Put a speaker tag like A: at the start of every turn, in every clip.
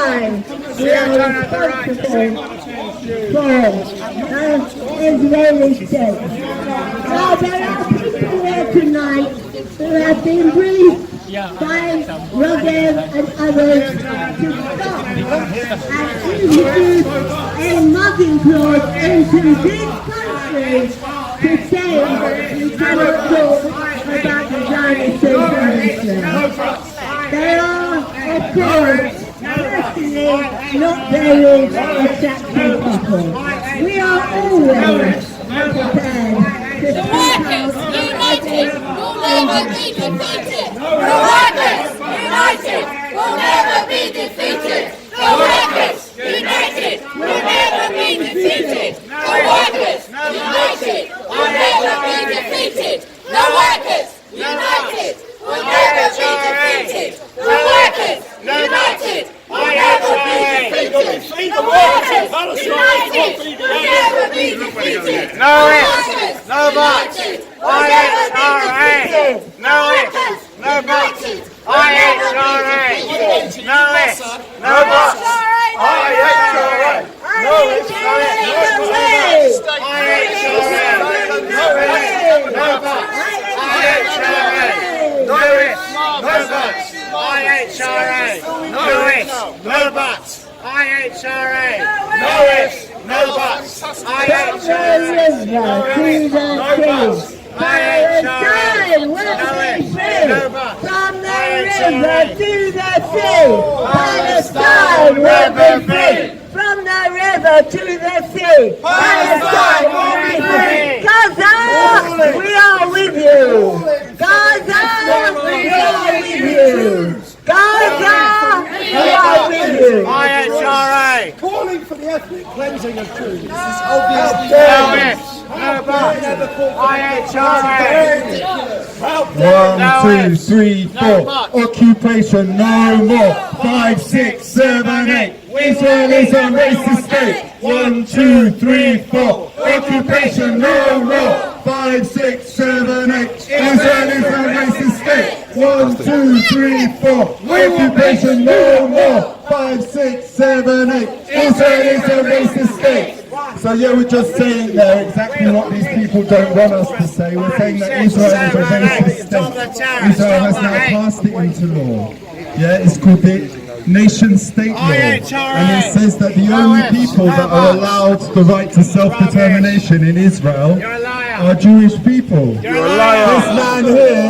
A: why we are responsible for Israeli state. Now there are people here tonight who have been briefed by Rogev and others to stop and introduce a mugging clause into this country to say you cannot talk about the Zionist Islam. They are, of course, personally not very attractive people. We are always prepared to
B: united will never be defeated. The workers united will never be defeated. The workers united will never be defeated. The workers united will never be defeated. The workers united will never be defeated. The workers united will never be defeated. The workers united will never be defeated.
C: No ifs, no buts. IHRA. No ifs, no buts. IHRA. No ifs, no buts. IHRA. No ifs, no buts. IHRA. No buts. IHRA. No ifs, no buts. IHRA. No ifs, no buts. IHRA. No ifs, no buts. IHRA. No buts.
A: Palestine will be free from the river to the sea. Palestine will be free from the river to the sea. Palestine will be free. Gaza, we are with you. Gaza, we are with you. Gaza, we are with you.
C: IHRA.
D: Calling for the ethnic cleansing of Jews. This is
C: No
D: obviously
C: ifs, no buts. IHRA.
E: 1, 2, 3, 4. Occupation no more. 5, 6, 7, 8. Israel is a racist state. 1, 2, 3, 4. Occupation no more. 5, 6, 7, 8. Israel is a racist state. 1, 2, 3, 4. Occupation no more. 5, 6, 7, 8. Israel is a racist state. So yeah, we're just saying there exactly what these people don't want us to say. We're saying that Israel is a racist state. Israel has now passed it into law. Yeah, it's called the nation-state law. And it says that the only people that are allowed the right to self-determination in Israel are Jewish people.
C: You're a liar.
E: This man here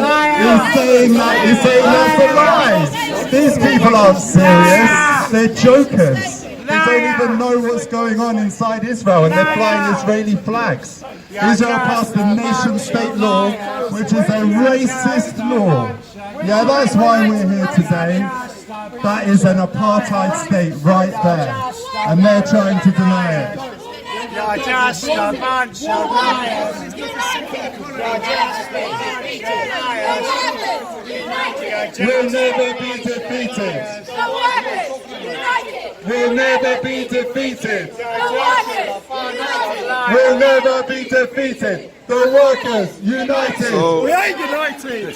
E: is saying that's a lie. These people aren't serious. They're jokers. They don't even know what's going on inside Israel, and they're flying Israeli flags. Israel passed a nation-state law, which is a racist law. Yeah, that's why we're here today. That is an apartheid state right there, and they're trying to deny it.
C: You're just a bunch of liars. You're just a bunch of liars.
E: We'll never be defeated. We'll never be defeated. We'll never be defeated. The workers united.
D: we ain't united.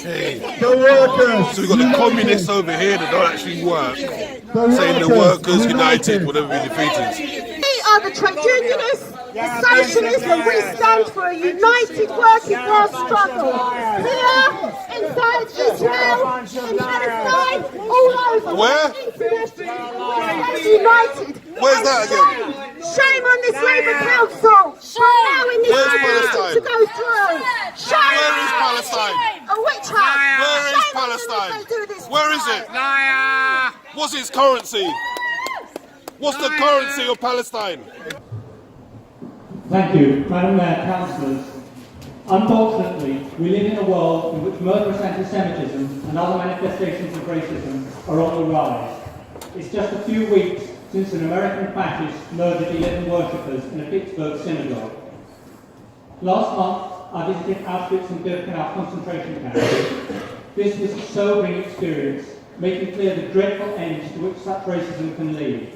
E: The workers.
F: So we've got the communists over here that don't actually work, saying the workers united will never be defeated.
G: We are the trade unionists, the socialists, and we stand for a united working class struggle. Here, inside Israel, in Palestine, all over.
F: Where?
G: United.
F: Where's that again?
G: Shame on this Labour Council for allowing this resolution to go through. Shame.
F: Where is Palestine?
G: A witch hunt.
F: Where is
G: Shame on them
F: Palestine?
G: if they do this
F: Where is it?
C: Liar.
F: What's its currency? What's the currency of Palestine?
H: Thank you, Madam Mayor, councillors. Unfortunately, we live in a world in which murderous anti-Semitism and other manifestations of racism are on the rise. It's just a few weeks since an American fascist murdered 11 worshippers in a Pittsburgh synagogue. Last month, I visited Auschwitz and Birkenau concentration camps. This was a sobering experience, making clear the dreadful ends to which such racism can lead.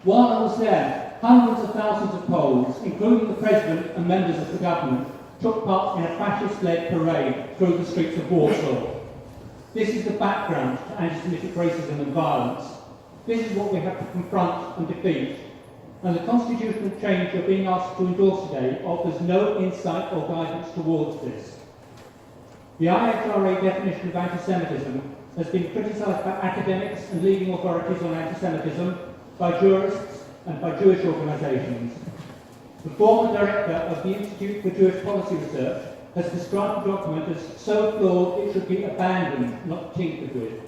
H: While I was there, hundreds of thousands of Poles, including the President and members of the government, took part in a fascist-led parade through the streets of Warsaw. This is the background to anti-Semitic racism and violence. This is what we have to confront and defeat. And the constitutional change you're being asked to endorse today offers no insight or guidance towards this. The IHRA definition of anti-Semitism has been criticised by academics and leading authorities on anti-Semitism, by jurists and by Jewish organisations. The former director of the Institute for Jewish Policy Research has described the document as so flawed it should be abandoned, not tinkered with.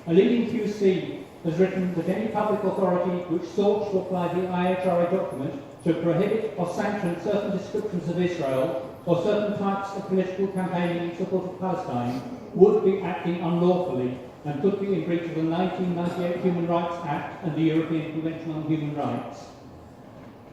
H: A leading QC has written that any public authority which sought to apply the IHRA document to prohibit or sanction certain descriptions of Israel or certain types of political campaigning in support of Palestine would be acting unlawfully and could be in breach of the 1998 Human Rights Act and the European Convention on Human Rights.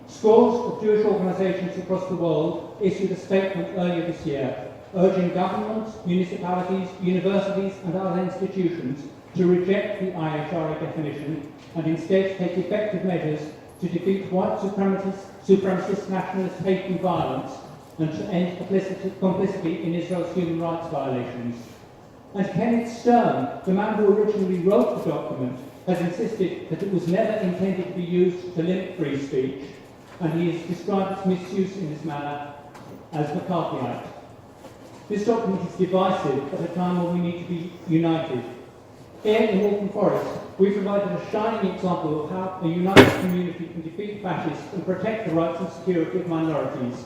H: Scores of Jewish organisations across the world issued a statement earlier this year urging governments, municipalities, universities and other institutions to reject the IHRA definition and instead take effective measures to defeat white supremacist nationalist hate and violence and to end complicity in Israel's human rights violations. And Kenneth Stern, the man who originally wrote the document, has insisted that it was never intended to be used to limit free speech, and he has described its misuse in this manner as McCarthyite. This document is divisive at a time when we need to be united. Here in Waltham Forest, we provided a shining example of how a united community can defeat fascists and protect the rights and security of minorities.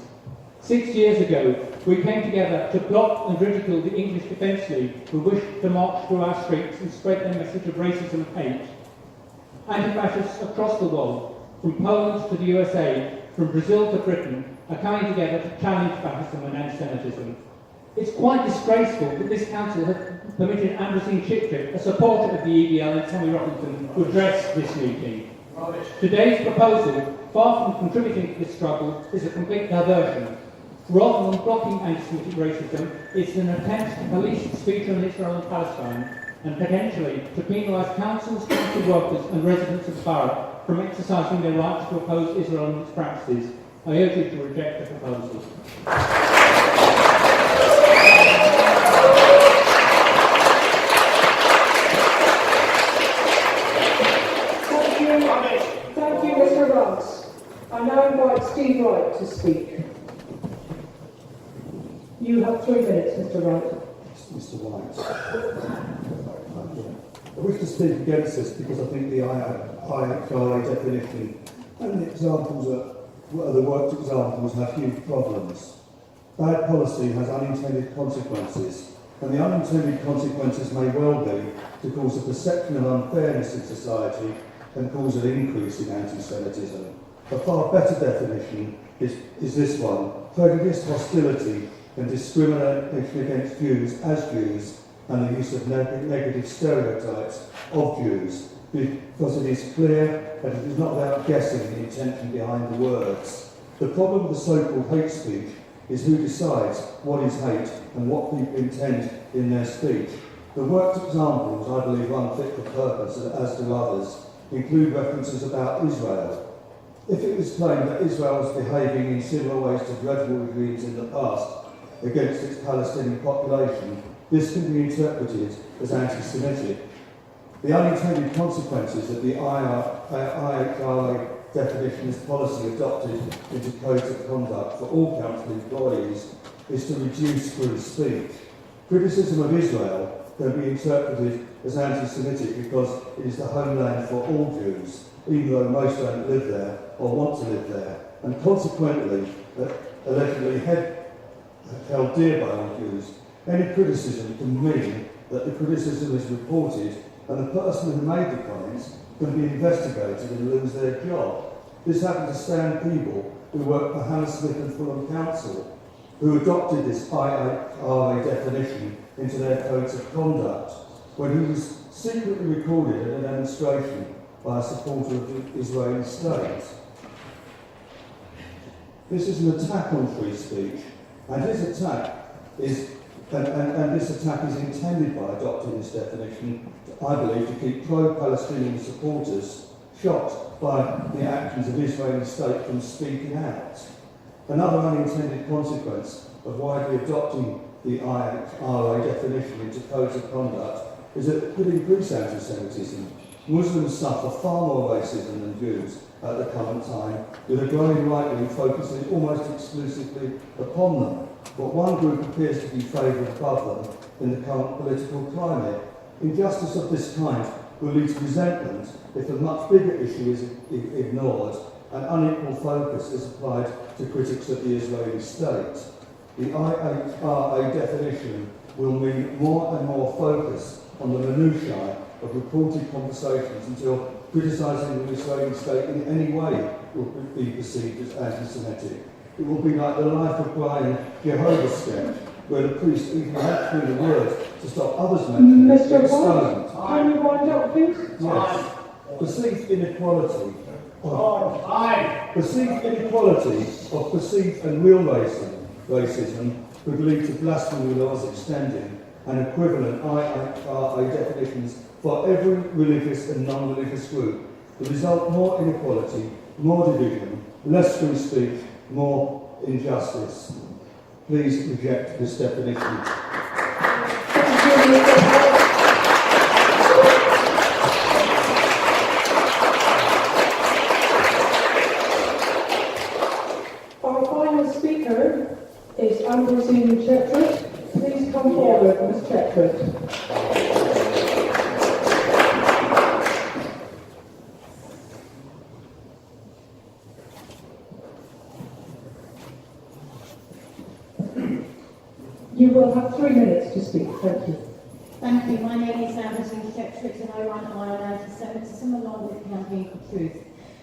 H: 6 years ago, we came together to block and ridicule the English Defence League, who wished to march through our streets and spread their message of racism and hate. Anti-fascists across the world, from Poland to the USA, from Brazil to Britain, are coming together to challenge fascism and anti-Semitism. It's quite disgraceful that this council has permitted Ambrosine Chitrick, a supporter of the EDL and Tommy Rockington, to address this meeting. Today's proposal, far from contributing to this struggle, is a complete diversion. Rather than blocking anti-Semitic racism, it's an attempt to police speech on Israel and Palestine, and potentially to penalise councils, council workers and residents of the borough from exercising their rights to oppose Israel and its practices. I urge you to reject the proposal.
I: Thank you, Mr. Ross. I now invite Steve Wright to speak. You have 3 minutes, Mr. Wright.
J: Mr. White. I wish to speak against this because I think the IHRA definition and the examples the worked examples have huge problems. Bad policy has unintended consequences, and the unintended consequences may well be to cause a perception of unfairness in society and cause an increase in anti-Semitism. A far better definition is this one: prejudice, hostility and discrimination against Jews as Jews, and the use of negative stereotypes of Jews, because it is clear that it is not without guessing the intention behind the words. The problem with the so-called hate speech is who decides what is hate and what people intend in their speech. The worked examples, I believe, run fit for purpose, as do others, include references about Israel. If it was claimed that Israel was behaving in similar ways to dreadful regimes in the past against its Palestinian population, this can be interpreted as anti-Semitic. The unintended consequences of the IHRA definition as policy adopted into codes of conduct for all council employees is to reduce free speech. Criticism of Israel can be interpreted as anti-Semitic because it is the homeland for all Jews, even though most don't live there or want to live there, and consequently allegedly held dear by all Jews. Any criticism can mean that the criticism is reported and the person who made the comments can be investigated and lose their job. This happened to Stan Peeble, who worked for Hammersmith and Fulham Council, who adopted this IHRA definition into their codes of conduct when he was secretly recorded at a demonstration by a supporter of the Israeli state. This is an attack on free speech, and this attack is intended by adopting this definition, I believe, to keep pro-Palestinian supporters shocked by the actions of the Israeli state from speaking out. Another unintended consequence of widely adopting the IHRA definition into codes of conduct is that it could increase anti-Semitism. Muslims suffer far more racism than Jews at the current time, with a growing right wing focusing almost exclusively upon them. But one group appears to be favoured above them in the current political climate. Injustice of this kind will lead to resentment if a much bigger issue is ignored and unequal focus is applied to critics of the Israeli state. The IHRA definition will mean more and more focus on the minutiae of reported conversations until criticising the Israeli state in any way will be perceived as anti-Semitic. It will be like the Life of Brian Jehovah sketch, where the priest even had through the word to stop others mentioning it.
I: Mr. White, can you wind up, please?
J: Yes. Perceived inequality of perceived and real racism could lead to blasphemy laws extending and equivalent IHRA definitions for every religious and non-religious group. The result: more inequality, more division, less free speech, more injustice. Please reject this definition.
I: Our final speaker is Ambrosine Chetrit. Please come forward, Ms. Chetrit. You will have 3 minutes to speak. Thank you.
K: Thank you. My name is Ambrosine Chetrit and I run Eye on Anti-Semitism along with Campaign for Truth.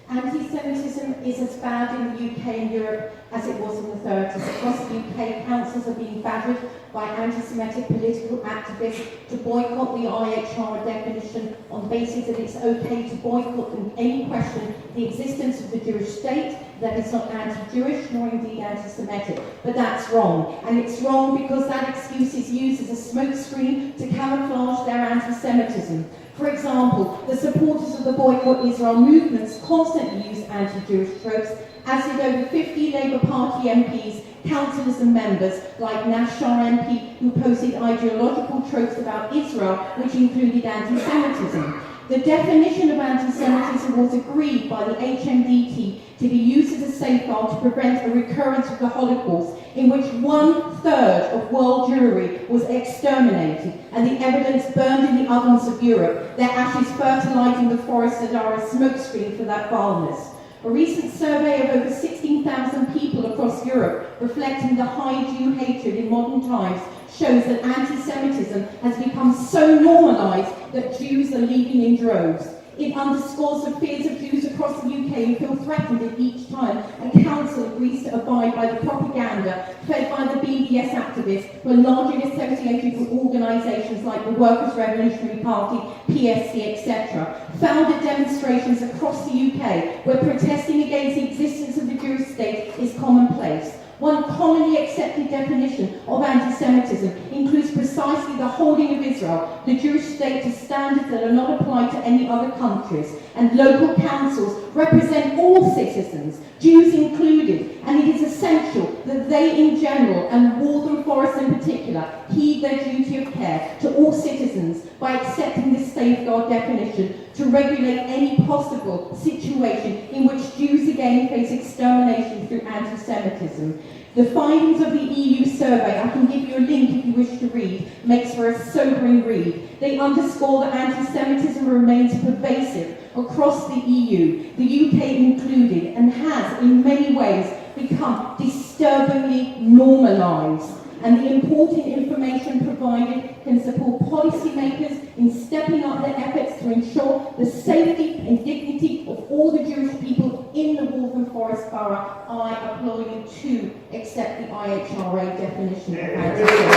K: Anti-Semitism is as bad in the UK and Europe as it was in the 30s. Across the UK, councils are being badgered by anti-Semitic political activists to boycott the IHRA definition on the basis that it's okay to boycott and any question the existence of the Jewish state that is not anti-Jewish nor indeed anti-Semitic. But that's wrong. And it's wrong because that excuse is used as a smokescreen to camouflage their anti-Semitism. For example, the supporters of the Boycott Israel movements constantly use anti-Jewish tropes, as did over 50 Labour Party MPs, councillors and members, like Nashar MP, who posted ideological tropes about Israel, which included anti-Semitism. The definition of anti-Semitism was agreed by the HMDT to be used as a safeguard to prevent a recurrence of the Holocaust, in which 1/3 of world Jewry was exterminated and the evidence burned in the ovens of Europe, their ashes fertilising the forests that are a smokescreen for that vileness. A recent survey of over 16,000 people across Europe, reflecting the high Jew hatred in modern times, shows that anti-Semitism has become so normalised that Jews are leaving in droves. It underscores the fears of Jews across the UK who feel threatened at each time a council agrees to abide by the propaganda fed by the BDS activists who are largely associated with organisations like the Workers' Revolutionary Party, PSC, etc. Founded demonstrations across the UK where protesting against the existence of the Jewish state is commonplace. One commonly accepted definition of anti-Semitism includes precisely the holding of Israel, the Jewish state, to standards that are not applied to any other countries, and local councils represent all citizens, Jews included, and it is essential that they in general, and Waltham Forest in particular, heed their duty of care to all citizens by accepting this safeguard definition to regulate any possible situation in which Jews again face extermination through anti-Semitism. The findings of the EU survey, I can give you a link if you wish to read, makes for a sobering read. They underscore that anti-Semitism remains pervasive across the EU, the UK included, and has in many ways become disturbingly normalised. And the important information provided can support policymakers in stepping up their efforts to ensure the safety and dignity of all the Jewish people in the Waltham Forest Borough. I applaud you to accept the IHRA definition of anti-Semitism.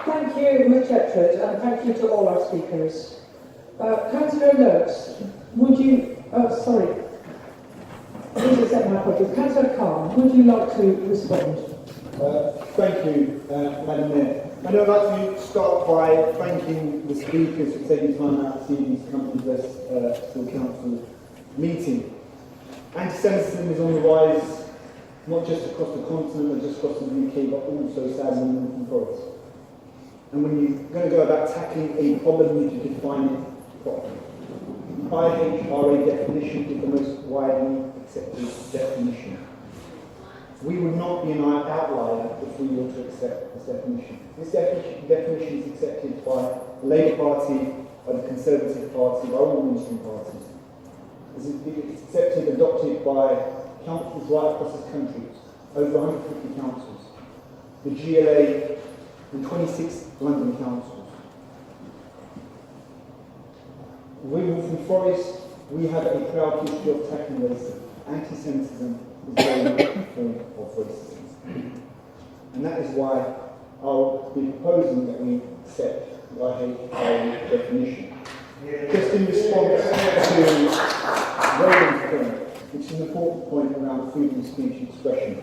I: Thank you, Ms. Chetrit, and thank you to all our speakers. Councillor Lurks, would you... sorry. Please accept my apologies. Councillor Khan, would you like to respond?
L: Thank you, Madam Mayor. And I'd like to start by thanking the speakers for taking time out this evening to come to this full council meeting. Anti-Semitism is on the rise, not just across the continent, not just across the UK, but also sadly in Waltham Forest. And when you're going to go about tackling a problem, you need to define it properly. The IHRA definition is the most widely accepted definition. We would not be an outlier if we were to accept this definition. This definition is accepted by the Labour Party, by the Conservative Party, by all mainstream parties. It's accepted, adopted by councils right across this country, over 150 councils, the GLA and 26 London councils. We, Waltham Forest, we have a proud history of tackling racism. Anti-Semitism is a very important form of racism. And that is why I'll be proposing that we accept the IHRA definition. Just in response to Roland's point, which is an important point around freedom of speech and expression.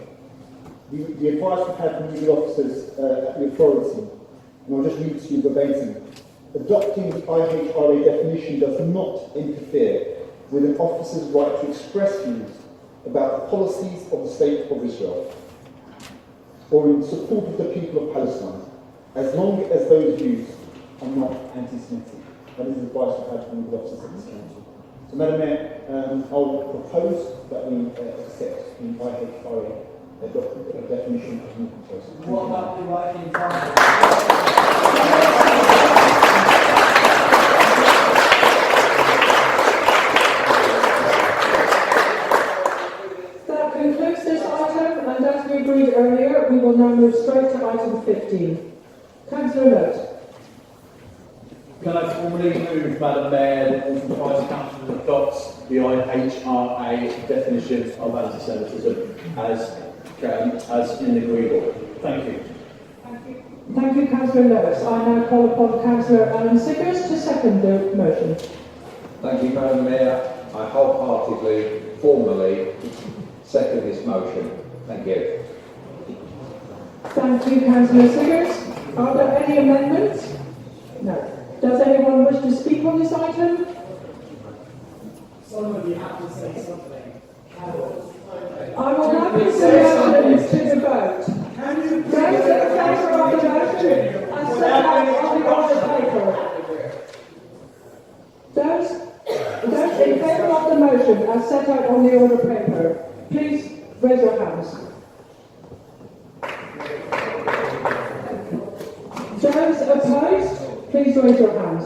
L: The advice we've had from legal officers at the authority, and I'll just read to you verbatim. Adopting the IHRA definition does not interfere with an officer's right to express views about the policies of the State of Israel or in support of the people of Palestine, as long as those views are not anti-Semitic. That is the advice we've had from legal officers at this council. So, Madam Mayor, I'll propose that we accept the IHRA definition of movement choice.
H: What about the right in front?
I: That concludes this item, and as we agreed earlier, we will now move straight to item 15. Councillor Lurt.
M: Can I formally move, Madam Mayor, that Waltham Forest Council adopts the IHRA definition of anti-Semitism as inagreeable? Thank you.
I: Thank you, Councillor Lewis. I now call upon Councillor Alan Siggers to second the motion.
N: Thank you, Madam Mayor. I wholeheartedly, formally second this motion. Thank you.
I: Thank you, Councillor Siggers. Are there any amendments? No. Does anyone wish to speak on this item?
C: Somebody have to say something.
I: I will now put the motion to the vote. Those in favour of the motion are set out on the order paper. Those in favour of the motion are set out on the order paper. Please raise your hands. Those opposed, please raise your hands.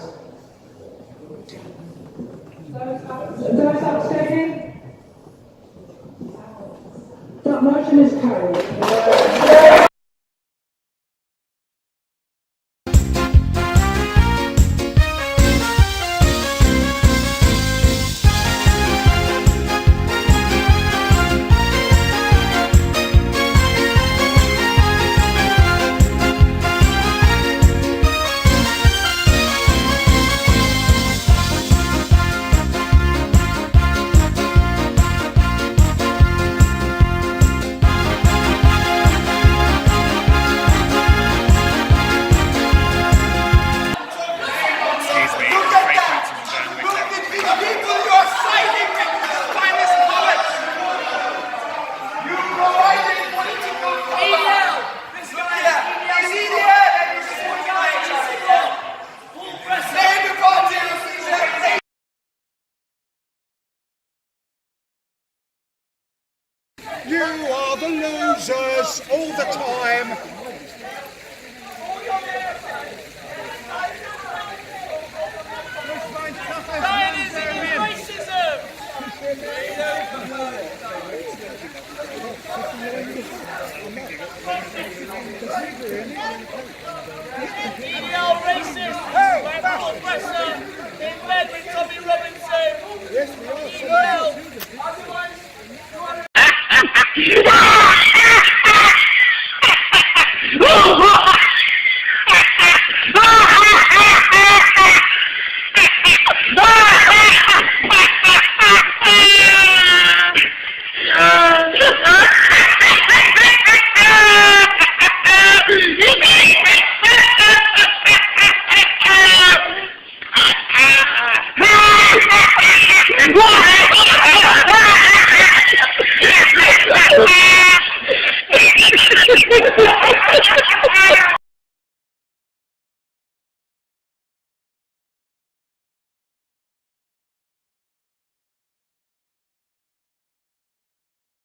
I: Those abstaining? That motion is carried.
D: You are the losers all the time.
B: Yes, we are.